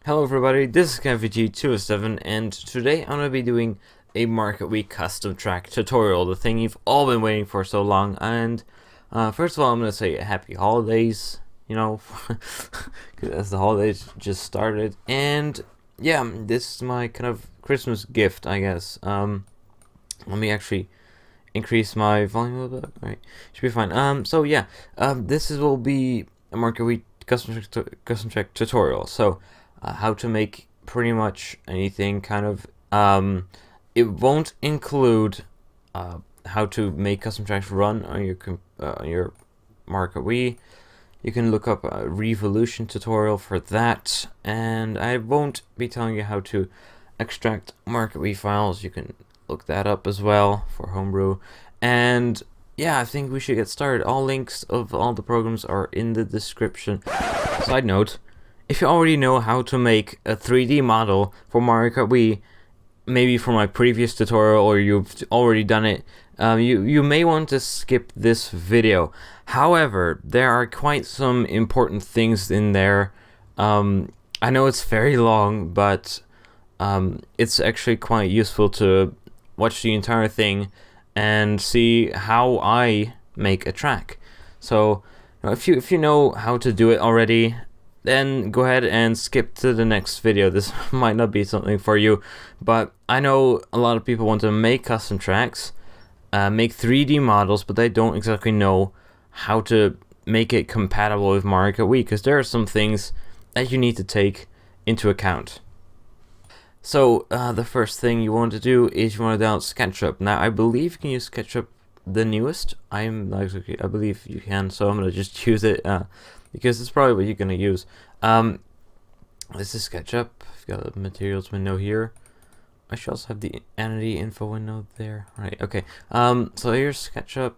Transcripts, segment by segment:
Hello everybody, this is MKWii207 and today I'm going to be doing a MKWii custom track tutorial, the thing you've all been waiting for so long. And first of all, I'm going to say happy holidays, as the holidays just started. And yeah, this is my kind of Christmas gift, I guess. Let me actually increase my volume a little bit. Alright, should be fine. So yeah, will be a MKWii custom track tutorial. So how to make pretty much anything kind of. It won't include how to make custom tracks run on your MKWii. You can look up a Revolution tutorial for that, and I won't be telling you how to extract MKWii files. You can look that up as well for homebrew. And yeah, I think we should get started. All links of all the programs are in the description. Side note, if you already know how to make a 3D model for Mario Kart Wii, maybe from my previous tutorial, or you've already done it, you may want to skip this video. However, there are quite some important things in there. I know it's very long, but it's actually quite useful to watch the entire thing and see how I make a track. So, if you know how to do it already, then go ahead and skip to the next video. This might not be something for you, but I know a lot of people want to make custom tracks, make 3D models, but they don't exactly know how to make it compatible with Mario Kart Wii, because there are some things that you need to take into account. So the first thing you want to do is you want to download SketchUp. Now I believe you can use SketchUp the newest. I believe you can, so I'm gonna just use it because it's probably what you're gonna use. This is SketchUp. I've got the materials window here. I should also have the entity info window there. Right, okay. So here's SketchUp.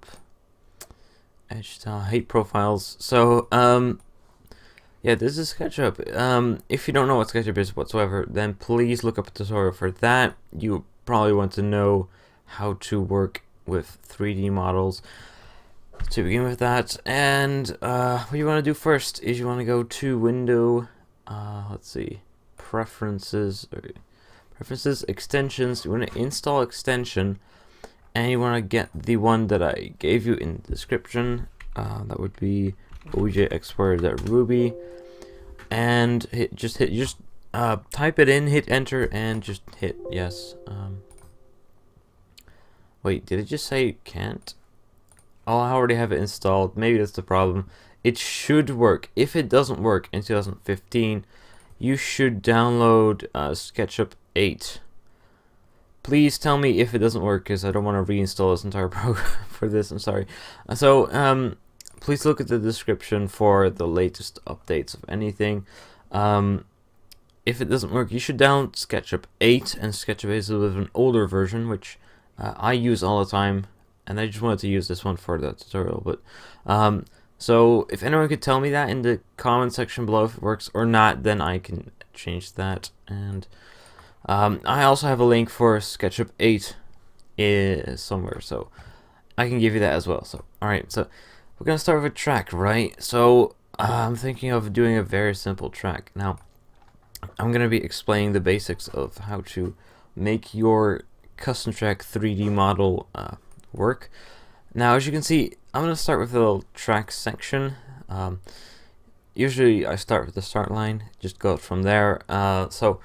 Edge style, height profiles. So yeah, this is SketchUp. If you don't know what SketchUp is whatsoever, then please look up a tutorial for that. You probably want to know how to work with 3D models to begin with that. And what you want to do first is you want to go to Window, let's see, Preferences, Extensions. You want to install extension, and you want to get the one that I gave you in the description. That would be objxplorer.ruby, and type it in, hit enter, and just hit yes. Wait, did it just say can't? Oh, I already have it installed. Maybe that's the problem. It should work. If it doesn't work in 2015, you should download SketchUp 8. Please tell me if it doesn't work, because I don't want to reinstall this entire program for this. I'm sorry. So please look at the description for the latest updates of anything. If it doesn't work, you should download SketchUp 8, and SketchUp 8 is a little bit of an older version, which I use all the time, and I just wanted to use this one for the tutorial. But so if anyone could tell me that in the comment section below if it works or not, then I can change that. And I also have a link for SketchUp 8 somewhere, so I can give you that as well. So alright, so we're gonna start with a track, right? So I'm thinking of doing a very simple track. Now I'm gonna be explaining the basics of how to make your custom track 3D model work. Now, as you can see, I'm going to start with a little track section. Usually I start with the start line, just go from there. So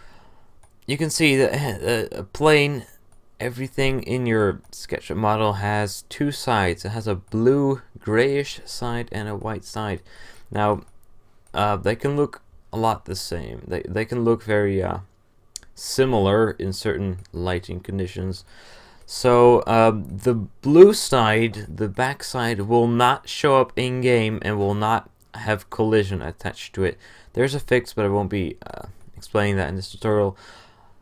you can see that a plane, everything in your SketchUp model has two sides. It has a blue grayish side and a white side. Now they can look a lot the same. They can look very similar in certain lighting conditions. So the blue side, the back side, will not show up in game and will not have collision attached to it. There's a fix, but I won't be explaining that in this tutorial.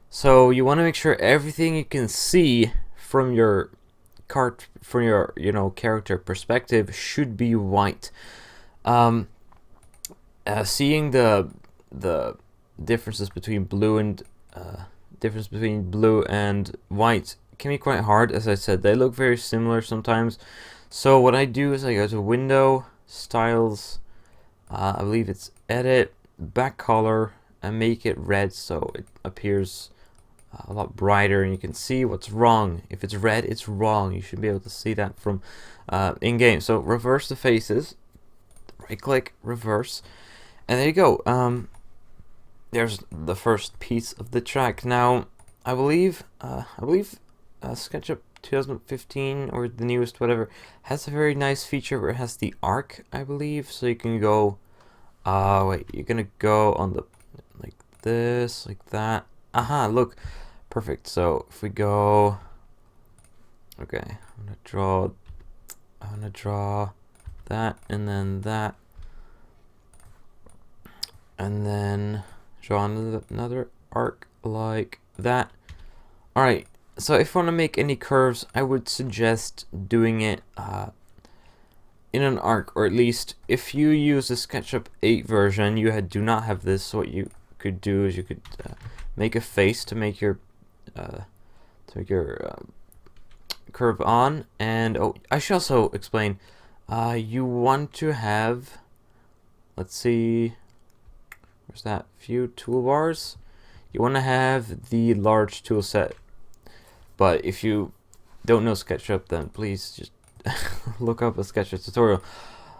So you want to make sure everything you can see from your kart, from your character perspective, should be white. Seeing the differences between blue and white can be quite hard. As I said, they look very similar sometimes. So what I do is I go to Window, Styles, I believe it's Edit, Back Color, and make it red so it appears a lot brighter and you can see what's wrong. If it's red, it's wrong. You should be able to see that from in game. So reverse the faces, right click, reverse, and there you go. There's the first piece of the track. Now I believe SketchUp 2015 or the newest whatever has a very nice feature where it has the arc, I believe, so you can go wait, you're gonna go on the like this, like that. Aha, look, perfect. So if we go, okay, I'm gonna draw that, and then draw another arc like that. Alright, so if you want to make any curves, I would suggest doing it in an arc, or at least if you use the SketchUp 8 version, you do not have this. So what you could do is you could make a face to make your curve on, and oh, I should also explain. You want to have, let's see, where's that? View toolbars. You want to have the large tool set, but if you don't know SketchUp, then please just look up a SketchUp tutorial.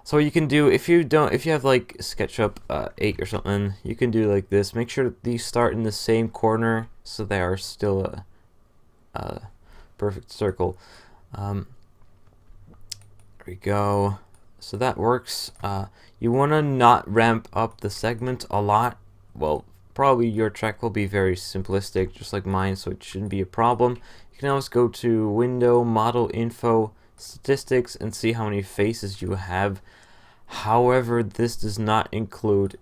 So what you can do, if you have like SketchUp 8 or something, you can do like this. Make sure that these start in the same corner so they are still a perfect circle. There we go. So that works. You want to not ramp up the segment a lot. Well, probably your track will be very simplistic, just like mine, so it shouldn't be a problem. You can always go to Window, Model Info, Statistics, and see how many faces you have. However, this does not include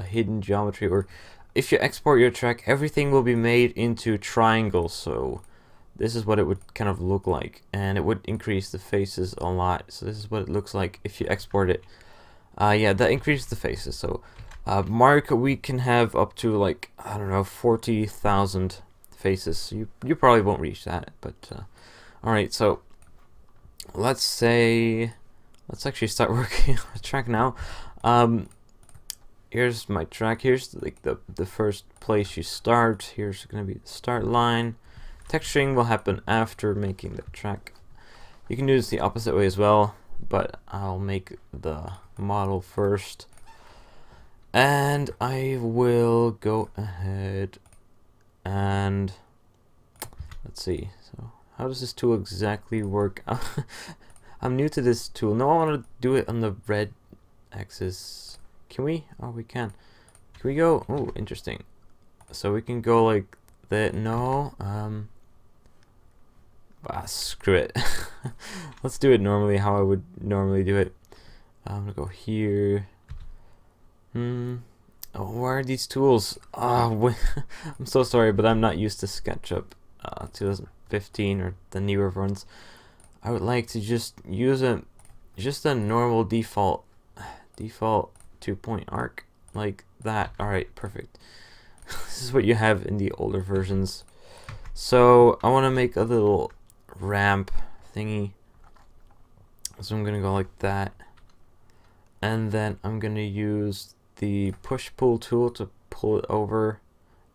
hidden geometry, or if you export your track, everything will be made into triangles. So this is what it would kind of look like, and it would increase the faces a lot. So this is what it looks like if you export it. Yeah, that increases the faces. So MKWii can have up to like, I don't know, 40,000 faces. So you probably won't reach that, but alright, so let's actually start working on the track now. Here's my track. Here's like the first place you start. Here's gonna be the start line. Texturing will happen after making the track. You can do this the opposite way as well, but I'll make the model first. And I will go ahead and let's see. So how does this tool exactly work? I'm new to this tool. No, I want to do it on the red axis. Can we? Oh, we can. Can we go? Oh, interesting. So we can go like that. No. Screw it. Let's do it normally, how I would normally do it. I'm gonna go here. Oh, where are these tools? I'm so sorry, but I'm not used to SketchUp 2015 or the newer ones. I would like to just use a normal default 2-point arc like that. Alright, perfect. This is what you have in the older versions. So I want to make a little ramp thingy. So I'm gonna go like that, and then I'm gonna use the push-pull tool to pull it over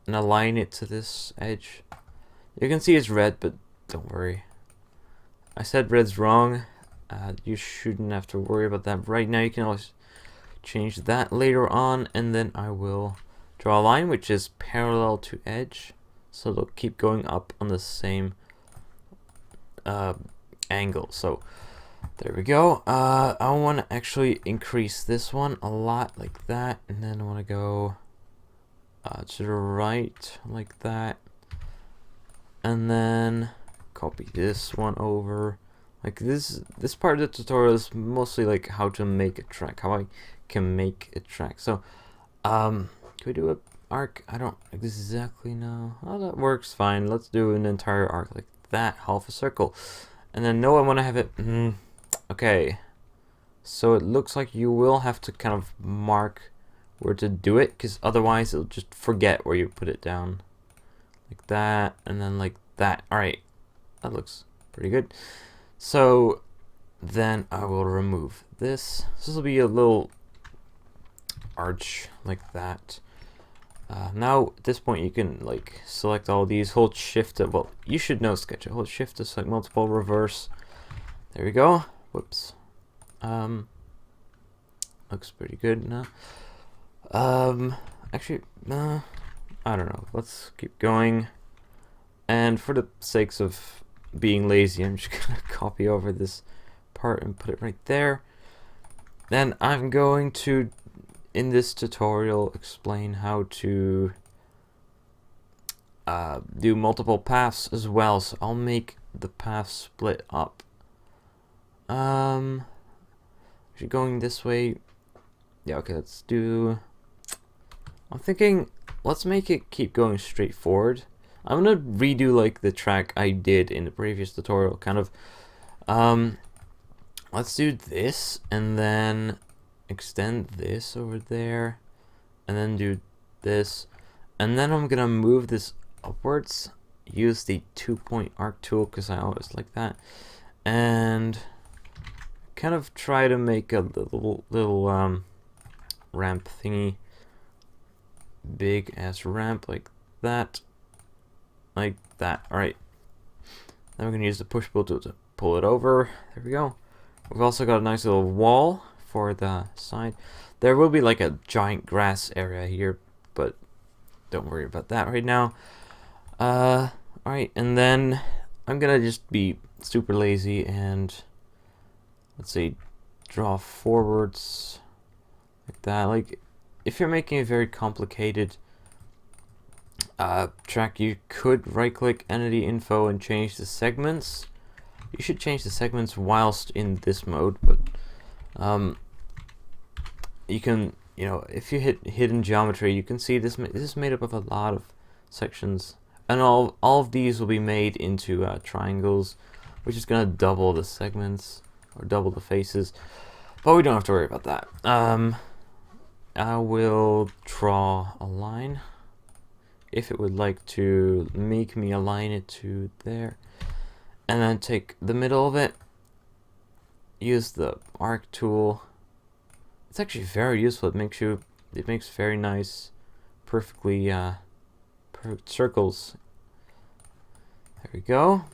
and align it to this edge. You can see it's red, but don't worry. I said red's wrong. You shouldn't have to worry about that right now. You can always change that later on, and then I will draw a line which is parallel to edge, so they'll keep going up on the same angle. So there we go. I want to actually increase this one a lot like that, and then I want to go to the right like that, and then copy this one over. Like this part of the tutorial is mostly like how to make a track, how I can make a track. So can we do a arc? I don't exactly know how that works. Fine, let's do an entire arc like that, half a circle. And then no, I want to have it okay, so it looks like you will have to kind of mark where to do it, because otherwise it'll just forget where you put it down. Like that, and then like that. Alright, that looks pretty good. So then I will remove this. This will be a little arch like that. Now at this point you can like select all these, hold shift to, well, you should know SketchUp, hold shift to select multiple, reverse. There we go. Whoops. Looks pretty good now. Actually, I don't know. Let's keep going. And for the sakes of being lazy, I'm just gonna copy over this part and put it right there. Then I'm going to, in this tutorial, explain how to do multiple paths as well. So I'll make the path split up. Actually going this way. Yeah, okay, let's do, I'm thinking, let's make it keep going straight forward. I'm gonna redo like the track I did in the previous tutorial, kind of. Let's do this, and then extend this over there, and then do this, and then I'm gonna move this upwards, use the 2-point arc tool, because I always like that, and kind of try to make a little ramp thingy, big ass ramp like that. Like that. Alright. Then we're going to use the push pull tool to pull it over. There we go. We've also got a nice little wall for the side. There will be like a giant grass area here, but don't worry about that right now. Alright, and then I'm going to just be super lazy and, let's see, draw forwards like that. Like, if you're making a very complicated track, you could right click entity info and change the segments. You should change the segments whilst in this mode, but you can, you know, if you hit hidden geometry, you can see this is made up of a lot of sections, and all of these will be made into triangles, which is gonna double the segments or double the faces, but we don't have to worry about that. I will draw a line if it would like to make me align it to there, and then take the middle of it, use the arc tool. It's actually very useful. It makes very nice, perfectly perfect circles. There we go.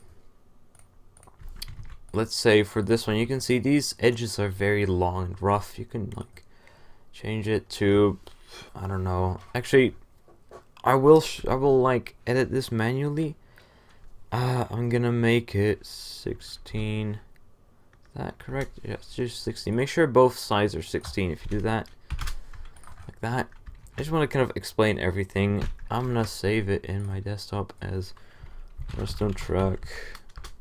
Let's say for this one, you can see these edges are very long and rough. You can like change it to, I don't know. Actually, I will like edit this manually. I'm gonna make it 16. Is that correct? Yeah, it's just 16. Make sure both sides are 16. If you do that, like that. I just want to kind of explain everything. I'm gonna save it in my desktop as redstone track.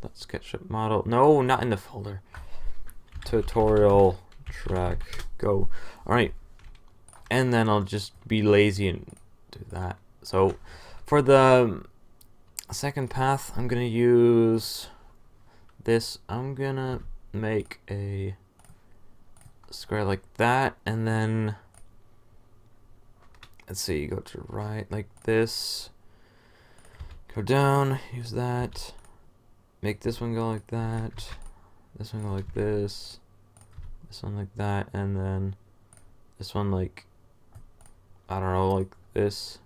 That SketchUp model. No, not in the folder. Tutorial track. Go. All right. And then I'll just be lazy and do that. So for the second path, I'm gonna use this. I'm gonna make a square like that, and then let's see, go to the right like this, go down, use that, make this one go like that, this one go like this one like that, and then this one like, I don't know, like this.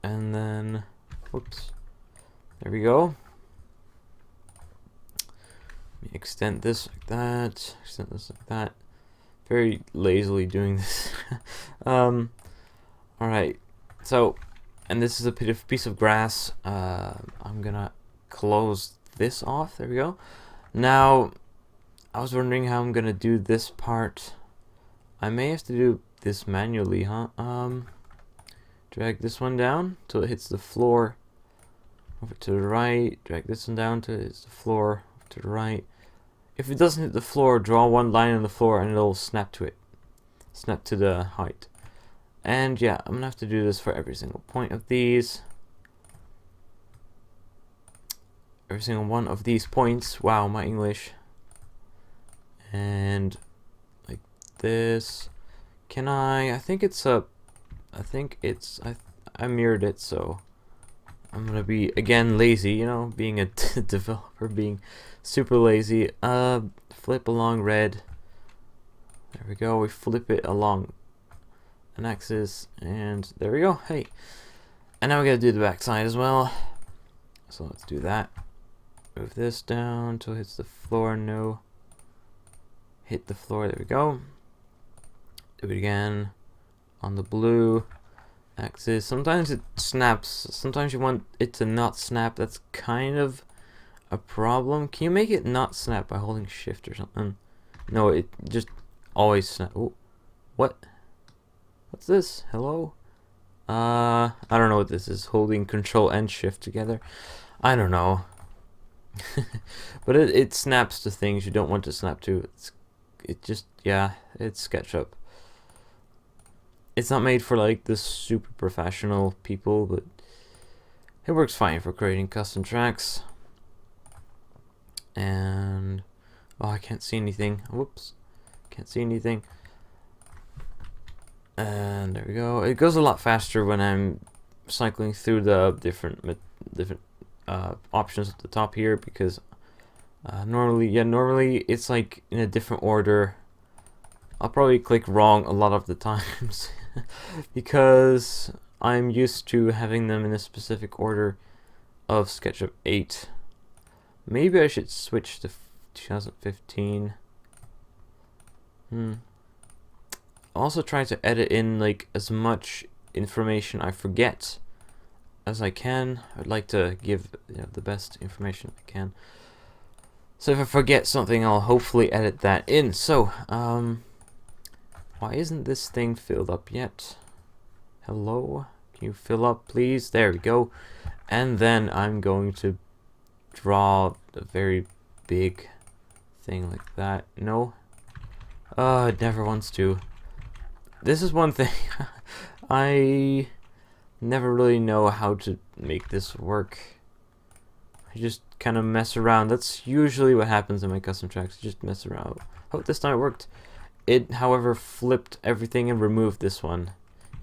And then, whoops, there we go. Extend this like that, extend this like that. Very lazily doing this. Alright, so, and this is a piece of grass. I'm gonna close this off. There we go. Now, I was wondering how I'm gonna do this part. I may have to do this manually, huh? Drag this one down till it hits the floor. Over to the right. Drag this one down till it hits the floor. Over to the right. If it doesn't hit the floor, draw one line on the floor and it'll snap to it. Snap to the height. And yeah, I'm gonna have to do this for every single point of these. Every single one of these points. Wow, my English. And like this. Can I think it's a, I mirrored it, so I'm gonna be again lazy, you know, being a developer, being super lazy. Flip along red There we go. We flip it along an axis, and there we go. Hey, and now we gotta do the back side as well. So let's do that. Move this down until it hits the floor. No. Hit the floor. There we go. Do it again on the blue axis. Sometimes it snaps. Sometimes you want it to not snap. That's kind of a problem. Can you make it not snap by holding shift or something? No, it just always snap. Oh, what? What's this? Hello? I don't know what this is. Holding control and shift together. I don't know. But it snaps to things you don't want to snap to. It's SketchUp. It's not made for like the super professional people, but it works fine for creating custom tracks. And oh, I can't see anything. Whoops, can't see anything. And there we go. It goes a lot faster when I'm cycling through the different options at the top here, because normally it's like in a different order. I'll probably click wrong a lot of the times because I'm used to having them in a specific order of SketchUp 8. Maybe I should switch to 2015. Also try to edit in like as much information I forget as I can. I'd like to give the best information I can. So if I forget something, I'll hopefully edit that in. So why isn't this thing filled up yet? Hello? Can you fill up, please? There we go. And then I'm going to draw a very big thing like that. No? It never wants to. This is one thing. I never really know how to make this work. I just kind of mess around. That's usually what happens in my custom tracks. Just mess around. Oh, this time it worked. It, however, flipped everything and removed this one.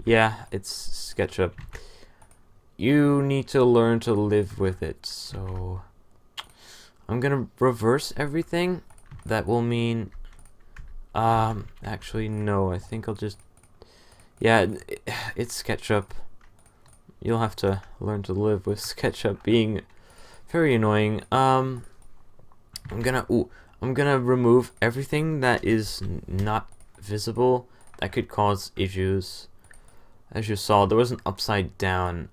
Yeah, it's SketchUp. You need to learn to live with it. So I'm gonna reverse everything. That will mean actually no, I think I'll just, yeah, it's SketchUp. You'll have to learn to live with SketchUp being very annoying. I'm gonna remove everything that is not visible that could cause issues. As you saw, there was an upside down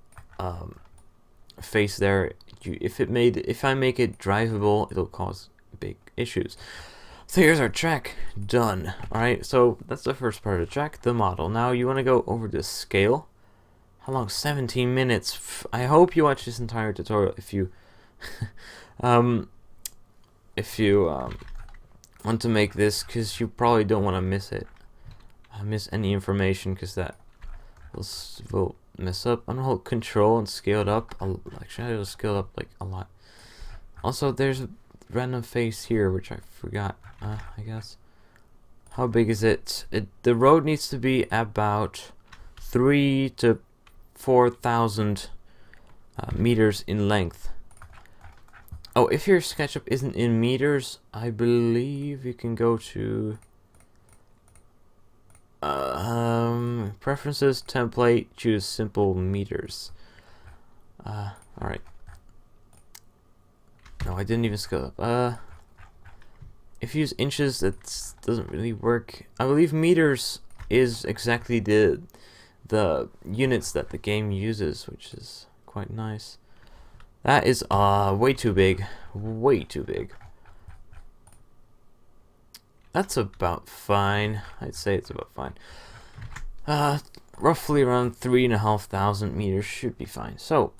face there. If I make it drivable, it'll cause big issues. So here's our track done. Alright, so that's the first part of the track, the model. Now you want to go over to scale. How long? 17 minutes. I hope you watch this entire tutorial if you want to make this, because you probably don't want to miss it. Miss any information, because that will mess up. I'm gonna hold control and scale it up. Actually, I'll scale it up like a lot. Also, there's a random face here, which I forgot. I guess. How big is it? The road needs to be about 3,000 to 4,000 meters in length. Oh, if your SketchUp isn't in meters, I believe you can go to preferences, template, choose simple meters. Alright. No, I didn't even scale up. If you use inches, that doesn't really work. I believe meters is exactly the units that the game uses, which is quite nice. That is way too big. Way too big. That's about fine. I'd say it's about fine. Roughly around 3,500 meters should be fine. So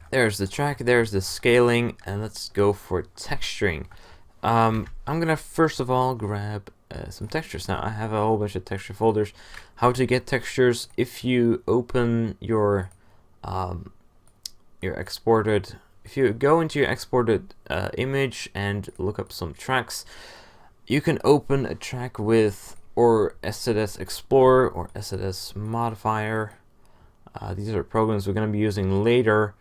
there's the track, there's the scaling, and let's go for texturing. I'm gonna first of all grab some textures. Now I have a whole bunch of texture folders. How to get textures: if you open your exported, if you go into your exported image and look up some tracks, you can open a track with or SZS Explorer or SZS Modifier. These are programs we're going to be using later.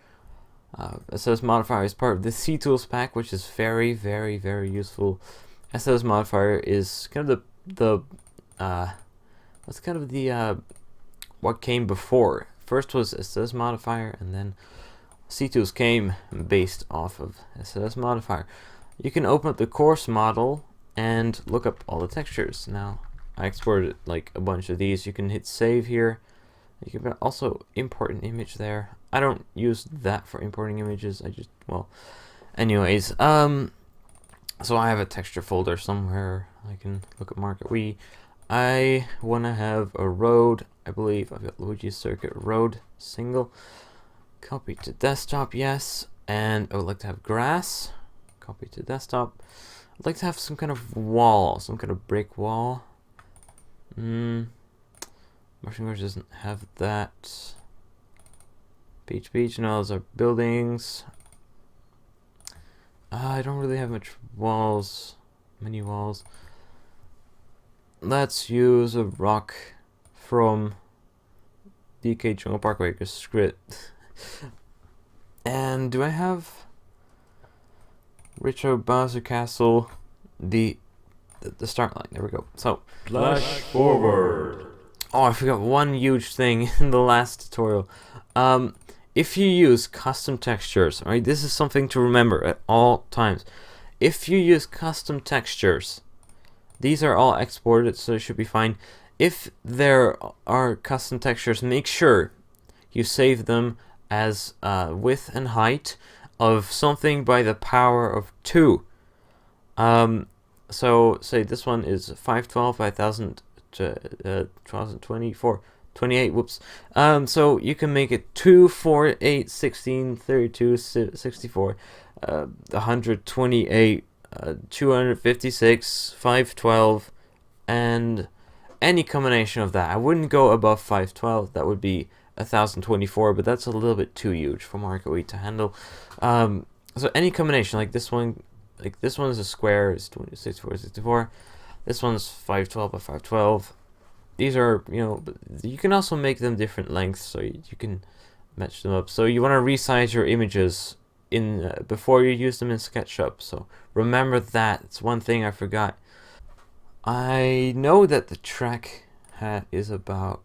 SZS Modifier is part of the C Tools pack, which is very, very, very useful. SZS Modifier is kind of the what came before. First was SLS modifier, and then C-Tools came based off of SLS modifier. You can open up the course model and look up all the textures. Now, I exported like a bunch of these. You can hit save here. You can also import an image there. I don't use that for importing images. I just, well, anyways, so I have a texture folder somewhere. I can look at MKWii. I want to have a road. I believe I've got Luigi's Circuit road single. Copy to desktop, yes. And I would like to have grass. Copy to desktop. I'd like to have some kind of wall, some kind of brick wall. Motion Graphics doesn't have that. Beach, no, those are buildings. I don't really have much walls, many walls. Let's use a rock from DK Jungle Parkway script. And do I have Retro Bowser Castle? The start line. There we go. So Flash forward. oh, I forgot one huge thing in the last tutorial. If you use custom textures, right, this is something to remember at all times. If you use custom textures, these are all exported, so it should be fine. If there are custom textures, make sure you save them as width and height of something by the power of 2. So say this one is 512 by 1024. 28, whoops. So you can make it 2, 4, 8, 16, 32, 64, 128, 256, 512, and any combination of that. I wouldn't go above 512. That would be 1024, but that's a little bit too huge for MKWii to handle. So any combination, like this one is a square, it's 64, 64. This one's 512 by 512. These are, you know, you can also make them different lengths, so you can match them up. So you want to resize your images in before you use them in SketchUp. So remember that. It's one thing I forgot. I know that the track is about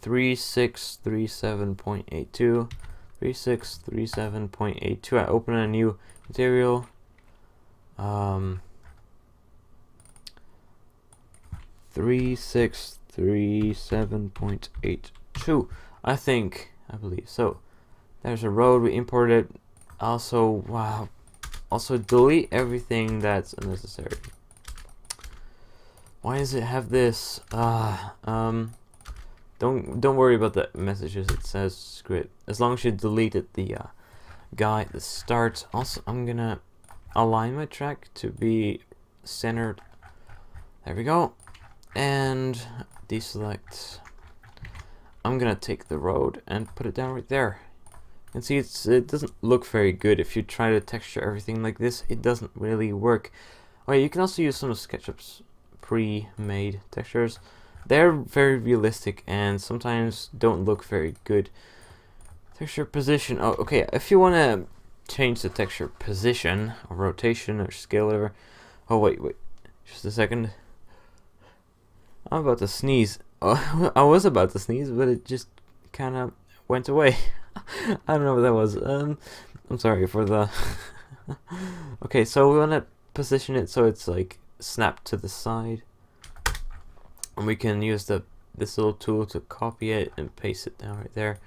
3637.82. 3637.82. I open a new material. 3637.82. I believe so. There's a road we imported. Also, wow. Also delete everything that's unnecessary. Why does it have this? Don't worry about the messages. It says script. As long as you deleted the guy at the start. Also, I'm gonna align my track to be centered. There we go. And deselect. I'm gonna take the road and put it down right there. And see, it doesn't look very good. If you try to texture everything like this, it doesn't really work. Alright, you can also use some of SketchUp's pre-made textures. They're very realistic and sometimes don't look very good. Texture position. Oh, okay. If you want to change the texture position or rotation or scale, whatever. Oh, wait. Just a second. I'm about to sneeze. Oh, I was about to sneeze, but it just kind of went away. I don't know what that was. I'm sorry for the... Okay, so we want to position it so it's like snapped to the side. And we can use this little tool to copy it and paste it down right there.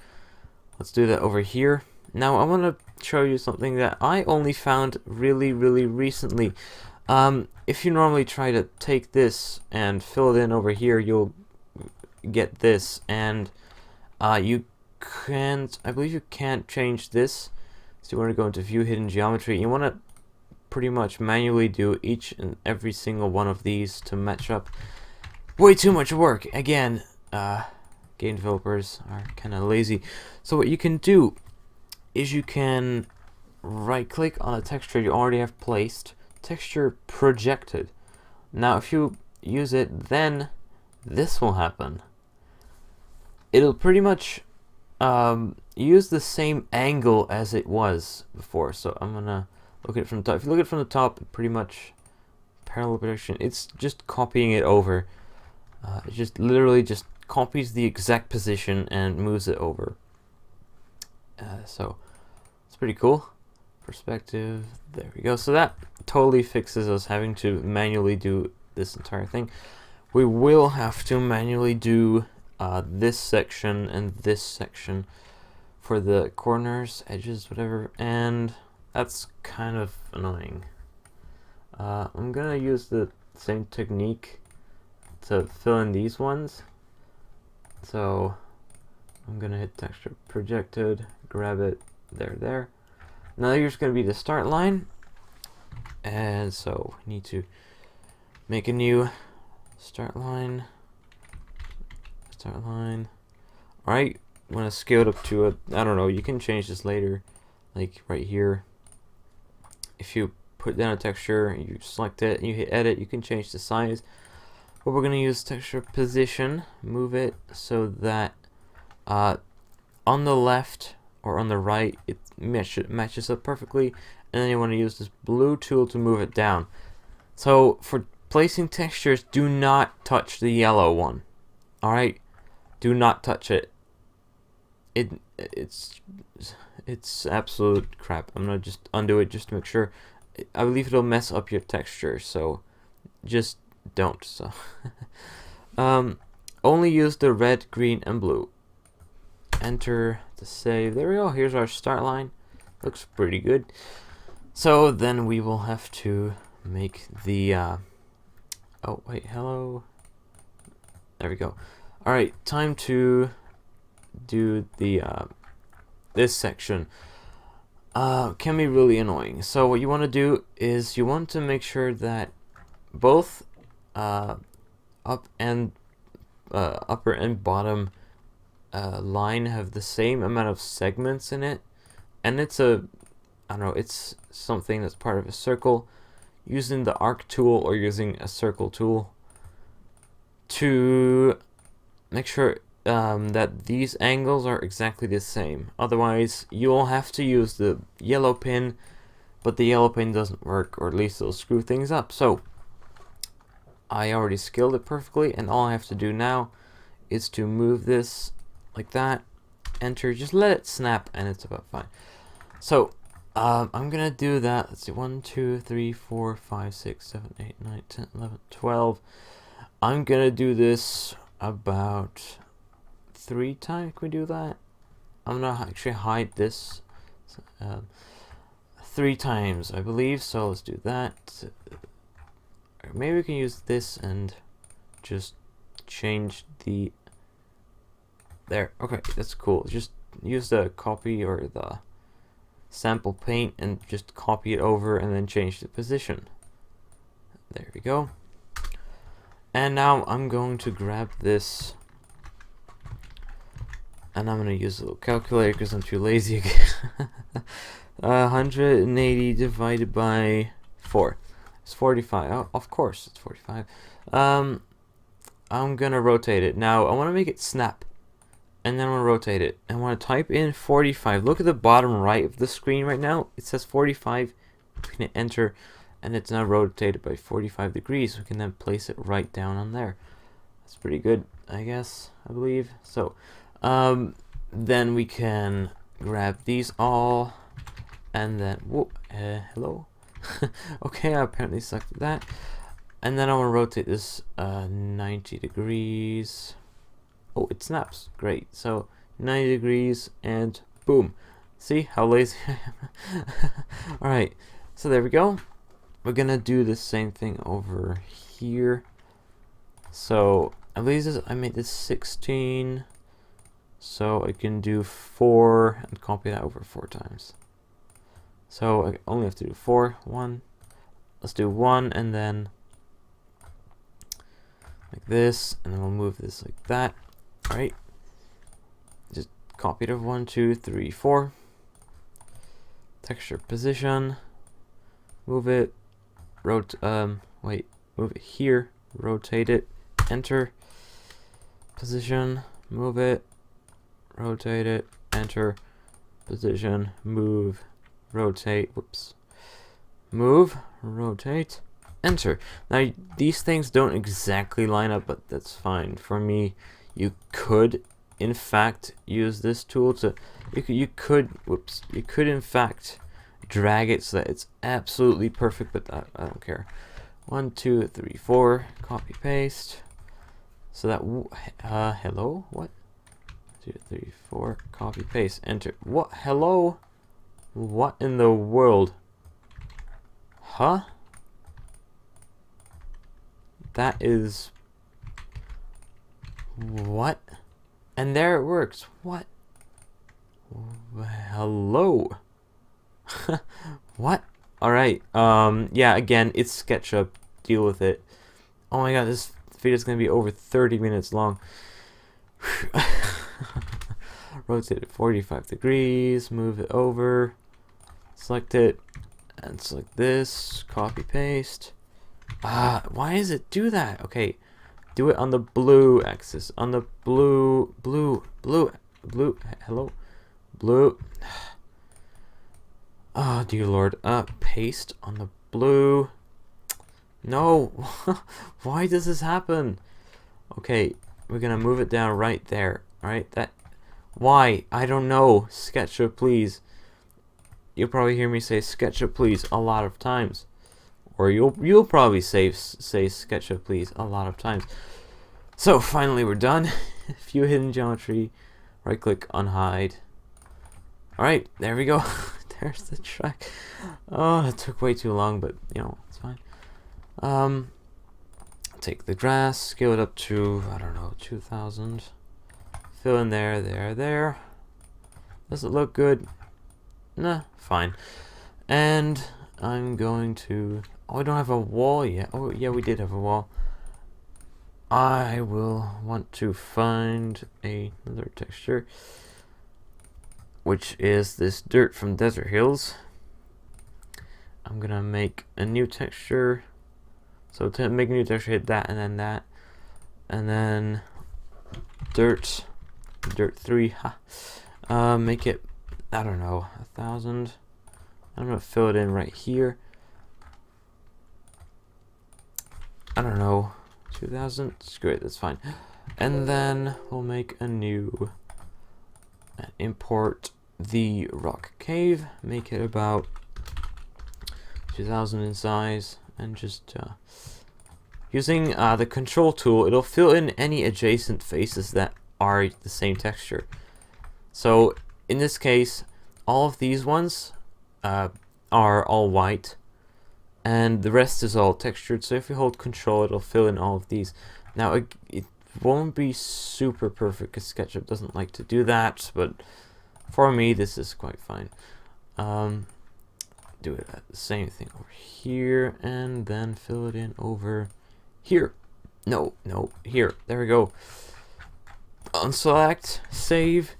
Let's do that over here. Now I want to show you something that I only found really recently. If you normally try to take this and fill it in over here, you'll get this, and you can't, I believe you can't change this. So you want to go into View Hidden Geometry. You want to pretty much manually do each and every single one of these to match up. Way too much work. Again, game developers are kind of lazy. So what you can do is you can right click on a texture you already have placed, texture projected. Now if you use it, then this will happen. It'll pretty much use the same angle as it was before. So I'm gonna look at it from the top. If you look at it from the top, it pretty much parallel projection. It's just copying it over. It just literally just copies the exact position and moves it over. So it's pretty cool. Perspective, there we go. So that totally fixes us having to manually do this entire thing. We will have to manually do this section and this section for the corners, edges, whatever, and that's kind of annoying. I'm gonna use the same technique to fill in these ones. So I'm gonna hit texture projected, grab it, there. Now here's gonna be the start line, and so we need to make a new start line. Alright, I'm gonna scale it up to I don't know, you can change this later, like right here. If you put down a texture, you select it, and you hit edit, you can change the size. But we're gonna use texture position, move it so that on the left or on the right it matches up perfectly, and then you want to use this blue tool to move it down. So for placing textures, do not touch the yellow one. Alright, do not touch it. It's absolute crap. I'm gonna just undo it just to make sure. I believe it'll mess up your texture, so just don't. So only use the red, green, and blue. Enter to save. There we go. Here's our start line. Looks pretty good. So then we will have to make the oh wait, hello. There we go. Alright, time to do the this section. Can be really annoying. So what you want to do is you want to make sure that both upper and bottom line have the same amount of segments in it, and it's I don't know, it's something that's part of a circle. Using the arc tool or using a circle tool to make sure that these angles are exactly the same. Otherwise, you'll have to use the yellow pin, but the yellow pin doesn't work, or at least it'll screw things up. So I already scaled it perfectly, and all I have to do now is to move this like that, enter, just let it snap, and it's about fine. So I'm gonna do that. Let's see, 1, 2, 3, 4, 5, 6, 7, 8, 9, 10, 11, 12. I'm gonna do this about 3 times. Can we do that? I'm gonna actually hide this 3 times, I believe. So let's do that. Maybe we can use this and just change the there. Okay, that's cool. Just use the copy or the sample paint and just copy it over and then change the position. There we go. And now I'm going to grab this and I'm going to use a little calculator because I'm too lazy again. 180 divided by 4. It's 45. Oh, of course, it's 45. I'm going to rotate it. Now, I want to make it snap. And then I'm going to rotate it. I want to type in 45. Look at the bottom right of the screen right now. It says 45. We can enter. And it's now rotated by 45 degrees. We can then place it right down on there. That's pretty good, I guess, I believe. So, then we can grab these all. And then, whoop, hello. Okay, I apparently sucked at that. And then I want to rotate this 90 degrees. Oh, it snaps. Great. So 90 degrees and boom. See how lazy I am? Alright, so there we go. We're gonna do the same thing over here. So I believe this, I made this 16. So I can do 4 and copy that over 4 times. So I only have to do 4. 1. Let's do 1 and then like this, and then we'll move this like that. Right, just copy it of 1, 2, 3, 4. Texture position, move it, move it here, rotate it, enter. Position, move it, rotate it, enter. Position, move, rotate, whoops. Move, rotate, enter. Now these things don't exactly line up, but that's fine. For me, you could in fact use this tool to you could in fact drag it so that it's absolutely perfect, but I don't care. 1 2 3 4, copy paste, so that hello, what, 2 3 4, copy paste, enter. What, hello, what in the world, huh? That is what? And there it works. What? Hello. What? Alright, yeah, again, it's SketchUp. Deal with it. Oh my god, this video is going to be over 30 minutes long. Rotate it 45 degrees, move it over, select it, and select this, copy, paste. Why does it do that? Okay, do it on the blue axis, on the blue, hello, blue. Oh dear lord. Paste on the blue. No. Why does this happen? Okay, we're gonna move it down right there. Alright, that, why? I don't know. SketchUp, please. You'll probably hear me say SketchUp, please a lot of times. Or you'll probably say SketchUp, please a lot of times. So finally we're done. View hidden geometry, right click, unhide. Alright, there we go. There's the track. Oh, it took way too long, but you know, it's fine. Take the grass, scale it up to, I don't know, 2000. Fill in there. Does it look good? Nah, fine. And I'm going to, oh, I don't have a wall yet. Oh yeah, we did have a wall. I will want to find another texture, which is this dirt from Desert Hills. I'm gonna make a new texture. So to make a new texture, hit that and then that, and then dirt 3. Make it, I don't know, 1000. I'm gonna fill it in right here. I don't know, 2000. Screw it, that's fine. And then we'll make a new. Import the rock cave, make it about 2000 in size, and just using the control tool, it'll fill in any adjacent faces that are the same texture. So in this case, all of these ones are all white, and the rest is all textured. So if you hold control, it'll fill in all of these. Now it won't be super perfect because SketchUp doesn't like to do that, but for me this is quite fine. Do it at the same thing over here, and then fill it in over here. No, here. There we go. Unselect, save.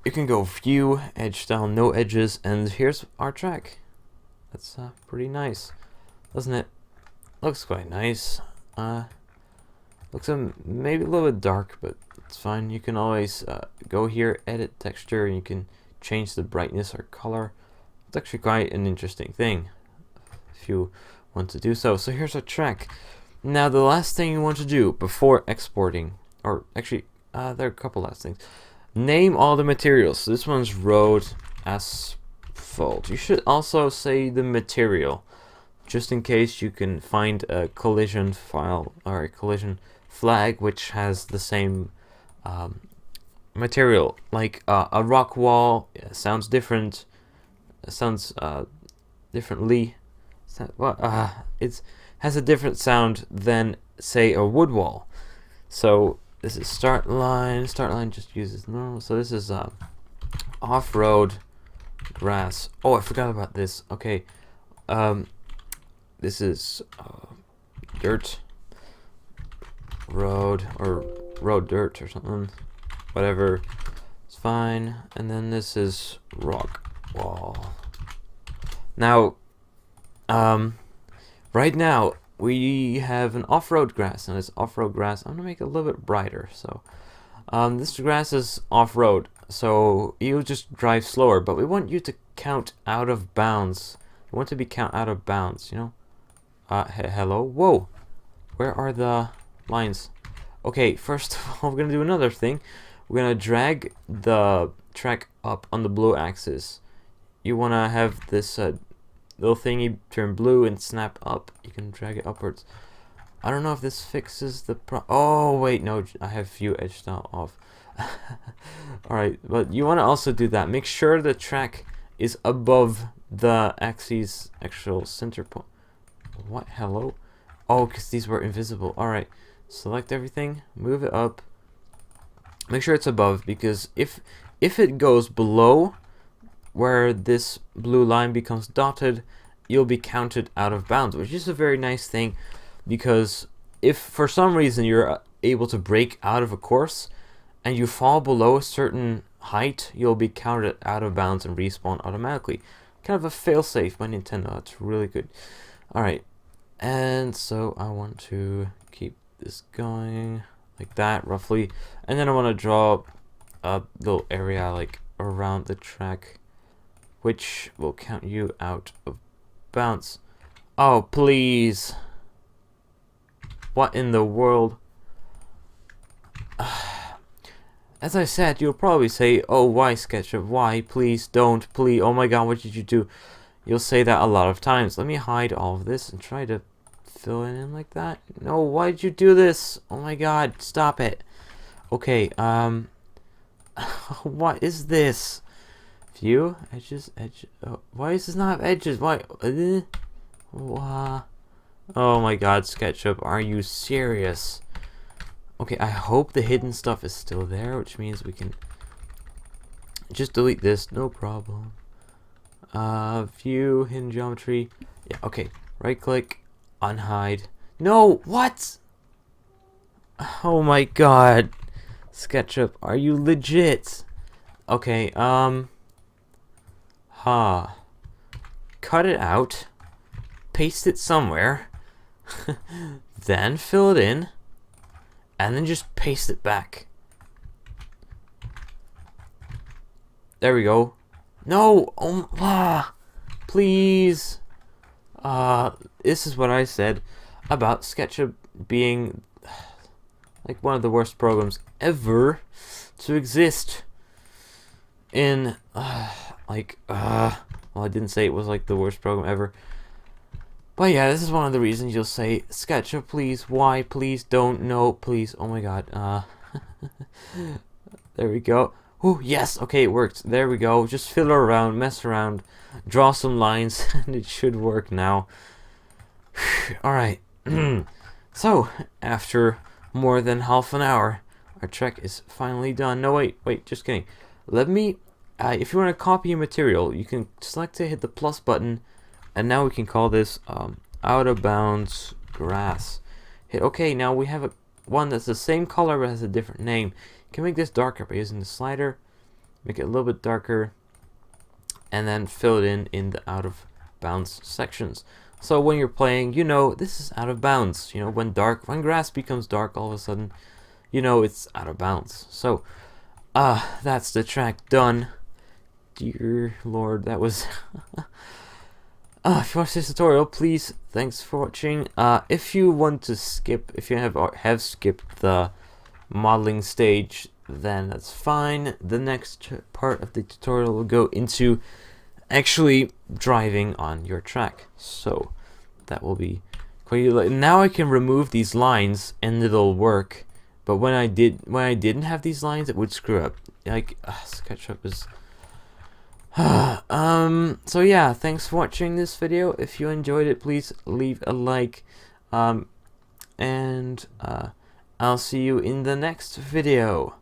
You can go view, edge style, no edges, and here's our track. That's pretty nice, doesn't it? Looks quite nice. Looks maybe a little bit dark, but it's fine. You can always go here, edit texture, and you can change the brightness or color. It's actually quite an interesting thing if you want to do so. So here's our track. Now the last thing you want to do before exporting, or actually there are a couple last things. Name all the materials. So this one's road, asphalt. You should also say the material, just in case you can find a collision file or a collision flag which has the same material. Like a rock wall sounds different. Sounds differently. It has a different sound than say a wood wall. So this is start line. Start line just uses normal. So this is off-road grass. Oh, I forgot about this. Okay, this is dirt road, or road dirt or something. Whatever, it's fine. And then this is rock wall. Now, right now we have an off-road grass, and it's off-road grass. I'm gonna make it a little bit brighter. So this grass is off-road, so you just drive slower, but we want you to count out of bounds. We want to be count out of bounds, you know. Hello? Whoa! Where are the lines? Okay, first of all, we're gonna do another thing. We're gonna drag the track up on the blue axis. You wanna have this little thingy turn blue and snap up. You can drag it upwards. I don't know if this fixes the oh wait, no, I have view edge style off. Alright, but you wanna also do that. Make sure the track is above the axis actual center point. What? Hello? Oh, because these were invisible. Alright, select everything, move it up. Make sure it's above, because if it goes below where this blue line becomes dotted, you'll be counted out of bounds, which is a very nice thing, because if for some reason you're able to break out of a course and you fall below a certain height, you'll be counted out of bounds and respawn automatically. Kind of a failsafe by Nintendo. It's really good. Alright, and so I want to keep this going like that roughly, and then I want to draw a little area like around the track, which will count you out of bounds. Oh please, what in the world? As I said, you'll probably say, oh why SketchUp, why, please don't, please, oh my god, what did you do? You'll say that a lot of times. Let me hide all of this and try to fill it in like that. No, why did you do this? Oh my god, stop it. Okay, what is this? View, edges, edge, oh, why does this not have edges? Why? Oh my god, SketchUp, are you serious? Okay, I hope the hidden stuff is still there, which means we can just delete this, no problem. View, hidden geometry. Yeah, okay. Right click, unhide. No, what? Oh my god. SketchUp, are you legit? Okay, cut it out, paste it somewhere, then fill it in, and then just paste it back. There we go. No, please. This is what I said about SketchUp being like one of the worst programs ever to exist in well, I didn't say it was like the worst program ever, but yeah, this is one of the reasons you'll say, SketchUp, please, why, please, don't, no, please, oh my god. There we go. Oh yes, okay, it worked. There we go. Just fiddle around, mess around, draw some lines, and it should work now. Alright. So, after more than half an hour, our trek is finally done. No, wait, just kidding. Let me, if you want to copy your material, you can select to hit the plus button, and now we can call this out of bounds grass. Hit OK. Now we have one that's the same color but has a different name. You can make this darker by using the slider, make it a little bit darker, and then fill it in the out of bounds sections. So when you're playing, you know this is out of bounds. You know, when grass becomes dark, all of a sudden, you know it's out of bounds. So, that's the track done. Dear Lord, that was. If you watched this tutorial, please, thanks for watching. If you want to skip, if you have skipped the modeling stage, then that's fine. The next part of the tutorial will go into actually driving on your track, so that will be quite. Now I can remove these lines and it'll work, but when I didn't have these lines, it would screw up. Like SketchUp is. So yeah, thanks for watching this video. If you enjoyed it, please leave a like, and I'll see you in the next video.